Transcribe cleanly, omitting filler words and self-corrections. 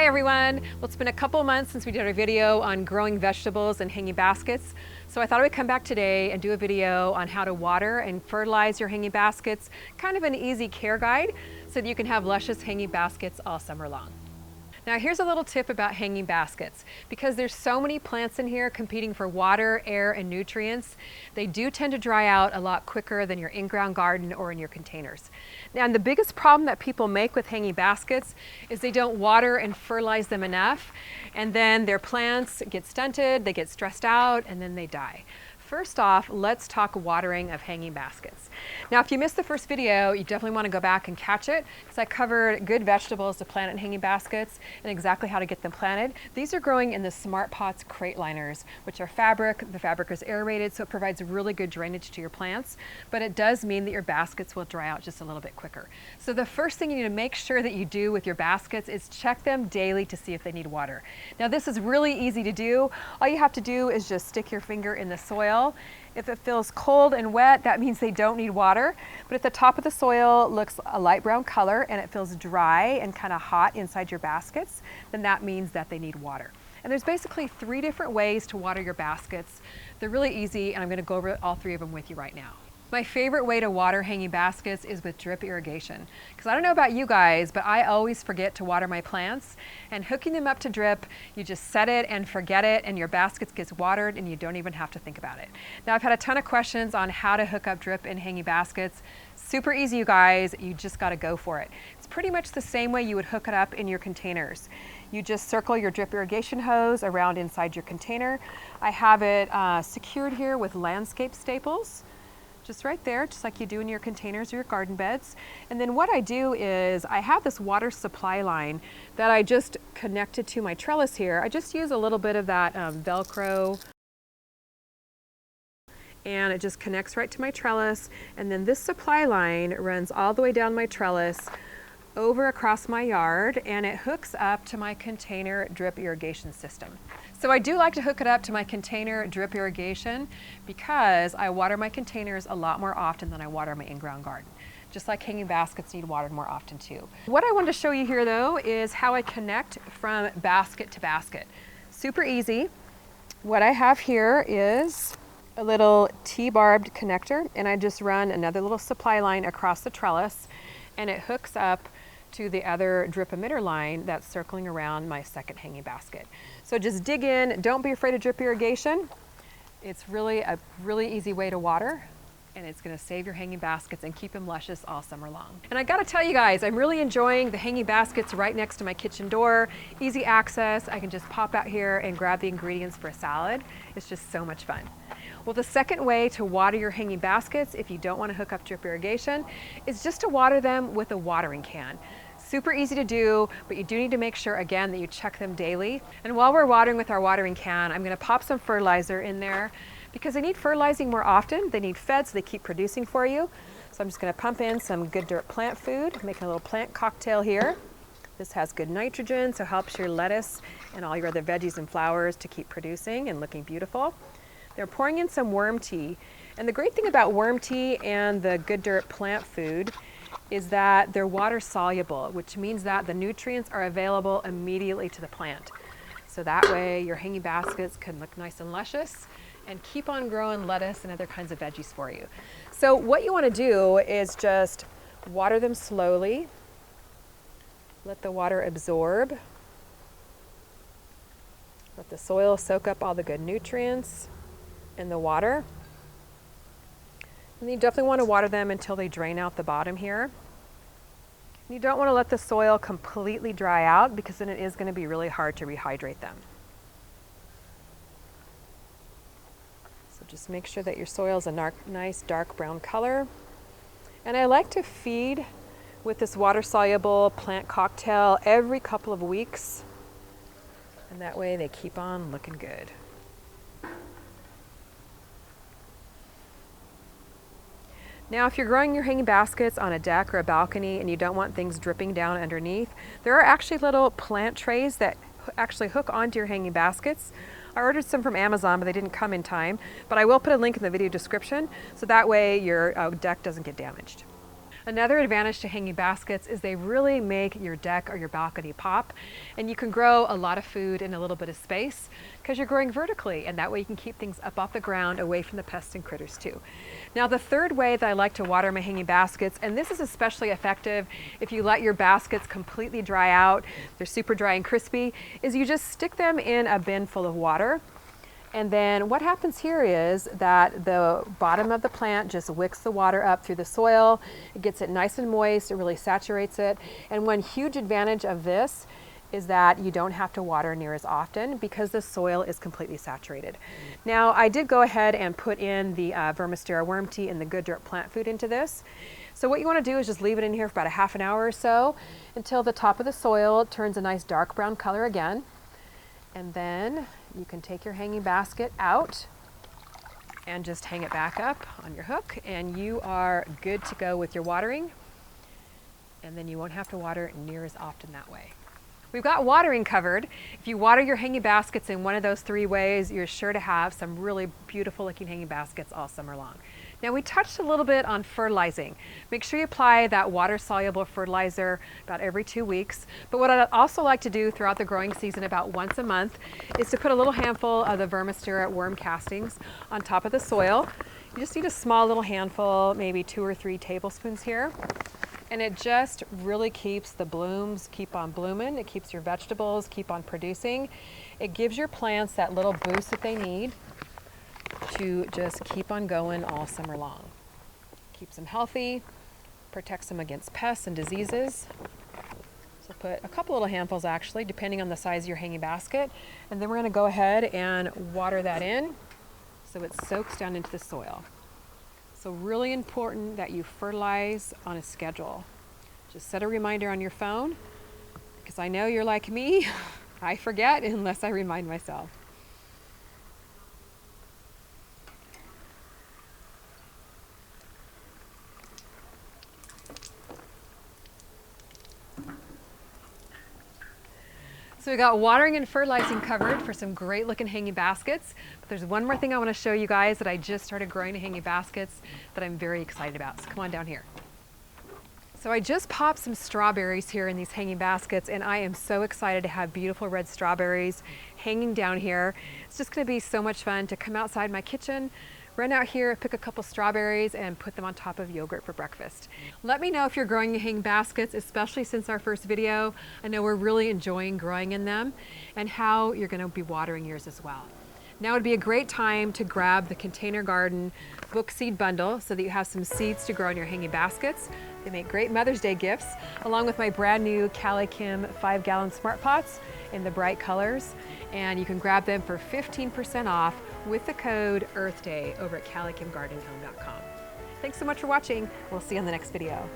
Hi everyone! Well, it's been a couple months since we did a video on growing vegetables and hanging baskets. So I thought I would come back today and do a video on how to water and fertilize your hanging baskets, kind of an easy care guide so that you can have luscious hanging baskets all summer long. Now here's a little tip about hanging baskets. Because there's so many plants in here competing for water, air, and nutrients, they do tend to dry out a lot quicker than your in-ground garden or in your containers. Now, and the biggest problem that people make with hanging baskets is they don't water and fertilize them enough, and then their plants get stunted, they get stressed out, and then they die. First off, let's talk watering of hanging baskets. Now, if you missed the first video, you definitely want to go back and catch it, because I covered good vegetables to plant in hanging baskets and exactly how to get them planted. These are growing in the Smart Pots crate liners, which are fabric. The fabric is aerated, so it provides really good drainage to your plants, but it does mean that your baskets will dry out just a little bit quicker. So the first thing you need to make sure that you do with your baskets is check them daily to see if they need water. Now, this is really easy to do. All you have to do is just stick your finger in the soil. If it feels cold and wet, that means they don't need water. But if the top of the soil looks a light brown color and it feels dry and kind of hot inside your baskets, then that means that they need water. And there's basically 3 different ways to water your baskets. They're really easy, and I'm going to go over all 3 of them with you right now. My favorite way to water hanging baskets is with drip irrigation. Because I don't know about you guys, but I always forget to water my plants. And hooking them up to drip, you just set it and forget it, and your baskets gets watered and you don't even have to think about it. Now, I've had a ton of questions on how to hook up drip in hanging baskets. Super easy, you guys. You just got to go for it. It's pretty much the same way you would hook it up in your containers. You just circle your drip irrigation hose around inside your container. I have it secured here with landscape staples. Just right there, just like you do in your containers or your garden beds. And then what I do is I have this water supply line that I just connected to my trellis here. I just use a little bit of that Velcro, and it just connects right to my trellis. And then this supply line runs all the way down my trellis over across my yard, and it hooks up to my container drip irrigation system. So I do like to hook it up to my container drip irrigation because I water my containers a lot more often than I water my in-ground garden. Just like hanging baskets need watered more often too. What I wanted to show you here though is how I connect from basket to basket. Super easy. What I have here is a little T-barbed connector, and I just run another little supply line across the trellis, and it hooks up to the other drip emitter line that's circling around my second hanging basket. So just dig in, don't be afraid of drip irrigation. It's really a really easy way to water, and it's gonna save your hanging baskets and keep them luscious all summer long. And I gotta tell you guys, I'm really enjoying the hanging baskets right next to my kitchen door. Easy access, I can just pop out here and grab the ingredients for a salad. It's just so much fun. Well, the second way to water your hanging baskets, if you don't want to hook up drip irrigation, is just to water them with a watering can. Super easy to do, but you do need to make sure, again, that you check them daily. And while we're watering with our watering can, I'm going to pop some fertilizer in there because they need fertilizing more often. They need fed, so they keep producing for you. So I'm just going to pump in some good dirt plant food, making a little plant cocktail here. This has good nitrogen, so helps your lettuce and all your other veggies and flowers to keep producing and looking beautiful. They're pouring in some worm tea. And the great thing about worm tea and the good dirt plant food is that they're water soluble, which means that the nutrients are available immediately to the plant. So that way your hanging baskets can look nice and luscious and keep on growing lettuce and other kinds of veggies for you. So what you want to do is just water them slowly. Let the water absorb. Let the soil soak up all the good nutrients in the water. And you definitely want to water them until they drain out the bottom here. You don't want to let the soil completely dry out because then it is going to be really hard to rehydrate them. So just make sure that your soil is a nice dark brown color. And I like to feed with this water-soluble plant cocktail every couple of weeks. And that way they keep on looking good. Now, if you're growing your hanging baskets on a deck or a balcony and you don't want things dripping down underneath, there are actually little plant trays that actually hook onto your hanging baskets. I ordered some from Amazon, but they didn't come in time. But I will put a link in the video description, so that way your deck doesn't get damaged. Another advantage to hanging baskets is they really make your deck or your balcony pop, and you can grow a lot of food in a little bit of space because you're growing vertically, and that way you can keep things up off the ground away from the pests and critters too. Now the third way that I like to water my hanging baskets, and this is especially effective if you let your baskets completely dry out, they're super dry and crispy, is you just stick them in a bin full of water. And then what happens here is that the bottom of the plant just wicks the water up through the soil. It gets it nice and moist, it really saturates it. And one huge advantage of this is that you don't have to water near as often because the soil is completely saturated. Now I did go ahead and put in the Vermistera worm tea and the Good Dirt plant food into this. So what you want to do is just leave it in here for about a half an hour or so until the top of the soil turns a nice dark brown color again. And then you can take your hanging basket out and just hang it back up on your hook, and you are good to go with your watering. And then you won't have to water near as often that way. We've got watering covered. If you water your hanging baskets in one of those three ways, you're sure to have some really beautiful looking hanging baskets all summer long. Now we touched a little bit on fertilizing. Make sure you apply that water soluble fertilizer about every 2 weeks. But what I'd also like to do throughout the growing season about once a month is to put a little handful of the Vermistera worm castings on top of the soil. You just need a small little handful, maybe 2 or 3 tablespoons here. And it just really keeps the blooms keep on blooming. It keeps your vegetables keep on producing. It gives your plants that little boost that they need to just keep on going all summer long. Keeps them healthy, protects them against pests and diseases. So put a couple little handfuls actually, depending on the size of your hanging basket. And then we're gonna go ahead and water that in so it soaks down into the soil. So really important that you fertilize on a schedule. Just set a reminder on your phone, because I know you're like me, I forget unless I remind myself. So we got watering and fertilizing covered for some great looking hanging baskets. But there's one more thing I want to show you guys that I just started growing in hanging baskets that I'm very excited about. So come on down here. So I just popped some strawberries here in these hanging baskets, and I am so excited to have beautiful red strawberries hanging down here. It's just going to be so much fun to come outside my kitchen, run out here, pick a couple strawberries, and put them on top of yogurt for breakfast. Let me know if you're growing hanging baskets, especially since our first video. I know we're really enjoying growing in them, and how you're going to be watering yours as well. Now would be a great time to grab the Container Garden book seed bundle so that you have some seeds to grow in your hanging baskets. They make great Mother's Day gifts, along with my brand new CaliKim 5-gallon smart pots in the bright colors. And you can grab them for 15% off with the code EarthDay over at CaliKimGardenHome.com. Thanks so much for watching. We'll see you on the next video.